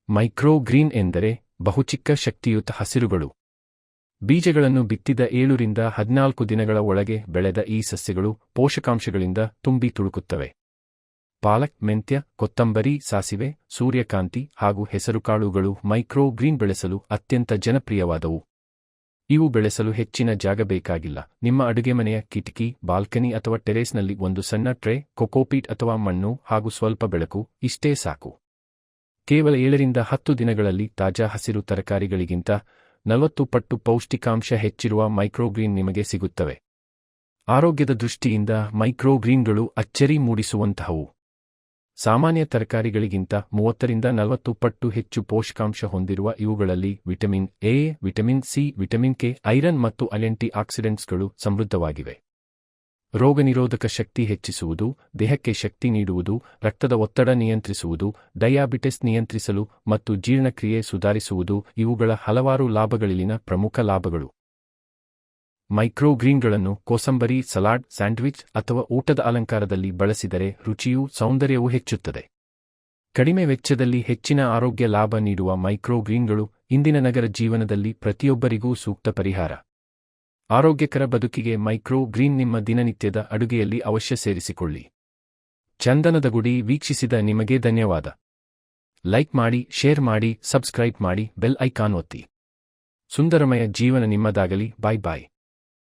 Micro green ಎಂದರೆ ಬಹುಚಿಕ್ಕ ಶಕ್ತಿಯುತ ಹಸಿರುಗಳು. ಬೀಜಗಳನ್ನು ಬಿತ್ತಿದ 7 ರಿಂದ 14 ದಿನಗಳ ಒಳಗೆ ಬೆಳೆದ ಈ ಸಸ್ಯಗಳು ಪೋಷಕಾಂಶಗಳಿಂದ ತುಂಬಿ ತುಳುಕುತ್ತವೆ. ಪಾಲಕ್, ಮೆಂತ್ಯ, ಕೊತ್ತಂಬರಿ, ಸಾಸಿವೆ, ಸೂರ್ಯಕಾಂತಿ ಹಾಗೂ ಹೆಸರುಕಾಳುಗಳು ಮೈಕ್ರೋ ಗ್ರೀನ್ ಬೆಳೆಸಲು ಅತ್ಯಂತ ಜನಪ್ರಿಯವಾದವು. ಇವು ಬೆಳೆಸಲು ಹೆಚ್ಚಿನ ಜಾಗ ಬೇಕಾಗಿಲ್ಲ. ನಿಮ್ಮ ಅಡುಗೆಮನೆಯ ಕಿಟಕಿ, ಬಾಲ್ಕನಿ ಅಥವಾ ಟೆರೇಸ್ನಲ್ಲಿ ಒಂದು ಸಣ್ಣ ಟ್ರೇ, ಕೊಕೋಪೀಟ್ ಅಥವಾ ಮಣ್ಣು ಹಾಗೂ ಸ್ವಲ್ಪ ಬೆಳಕು, ಇಷ್ಟೇ ಸಾಕು. ಕೇವಲ 7 ರಿಂದ 10 ದಿನಗಳಲ್ಲಿ ತಾಜಾ ಹಸಿರು ತರಕಾರಿಗಳಿಗಿಂತ 40 ಪಟ್ಟು ಪೌಷ್ಟಿಕಾಂಶ ಹೆಚ್ಚಿರುವ ಮೈಕ್ರೋಗ್ರೀನ್ ನಿಮಗೆ ಸಿಗುತ್ತವೆ. ಆರೋಗ್ಯದ ದೃಷ್ಟಿಯಿಂದ ಮೈಕ್ರೋಗ್ರೀನ್ಗಳು ಅಚ್ಚರಿ ಮೂಡಿಸುವಂತಹವು. ಸಾಮಾನ್ಯ ತರಕಾರಿಗಳಿಗಿಂತ 30 ರಿಂದ 40 ಪಟ್ಟು ಹೆಚ್ಚು ಪೋಷಕಾಂಶ ಹೊಂದಿರುವ ಇವುಗಳಲ್ಲಿ vitamin A, vitamin C, vitamin K, iron ಮತ್ತು ಆಂಟಿ ಆಕ್ಸಿಡೆಂಟ್ಸ್ಗಳು ಸಮೃದ್ಧವಾಗಿವೆ. ರೋಗನಿರೋಧಕ ಶಕ್ತಿ ಹೆಚ್ಚಿಸುವುದು, ದೇಹಕ್ಕೆ ಶಕ್ತಿ ನೀಡುವುದು, ರಕ್ತದ ಒತ್ತಡ ನಿಯಂತ್ರಿಸುವುದು, ಡಯಾಬಿಟಿಸ್ ನಿಯಂತ್ರಿಸಲು ಮತ್ತು ಜೀರ್ಣಕ್ರಿಯೆ ಸುಧಾರಿಸುವುದು ಇವುಗಳ ಹಲವಾರು ಲಾಭಗಳಿಲ್ಲಿನ ಪ್ರಮುಖ ಲಾಭಗಳು. ಮೈಕ್ರೋಗ್ರೀನ್ಗಳನ್ನು ಕೋಸಂಬರಿ, ಸಲಾಡ್, ಸ್ಯಾಂಡ್ವಿಚ್ ಅಥವಾ ಊಟದ ಅಲಂಕಾರದಲ್ಲಿ ಬಳಸಿದರೆ ರುಚಿಯೂ ಸೌಂದರ್ಯವೂ ಹೆಚ್ಚುತ್ತದೆ. ಕಡಿಮೆ ವೆಚ್ಚದಲ್ಲಿ ಹೆಚ್ಚಿನ ಆರೋಗ್ಯ ಲಾಭ ನೀಡುವ ಮೈಕ್ರೋಗ್ರೀನ್ಗಳು ಇಂದಿನ ನಗರ ಜೀವನದಲ್ಲಿ ಪ್ರತಿಯೊಬ್ಬರಿಗೂ ಸೂಕ್ತ ಪರಿಹಾರ. ಆರೋಗ್ಯಕರ ಬದುಕಿಗೆ ಮೈಕ್ರೋ ಗ್ರೀನ್ ನಿಮ್ಮ ದಿನನಿತ್ಯದ ಅಡುಗೆಯಲ್ಲಿ ಅವಶ್ಯ ಸೇರಿಸಿಕೊಳ್ಳಿ. ಚಂದನದ ಗುಡಿ ವೀಕ್ಷಿಸಿದ ನಿಮಗೆ ಧನ್ಯವಾದ. ಲೈಕ್ ಮಾಡಿ, ಶೇರ್ ಮಾಡಿ, ಸಬ್ಸ್ಕ್ರೈಬ್ ಮಾಡಿ, ಬೆಲ್ ಐಕಾನ್ ಒತ್ತಿ. ಸುಂದರಮಯ ಜೀವನ ನಿಮ್ಮದಾಗಲಿ. ಬಾಯ್ ಬಾಯ್.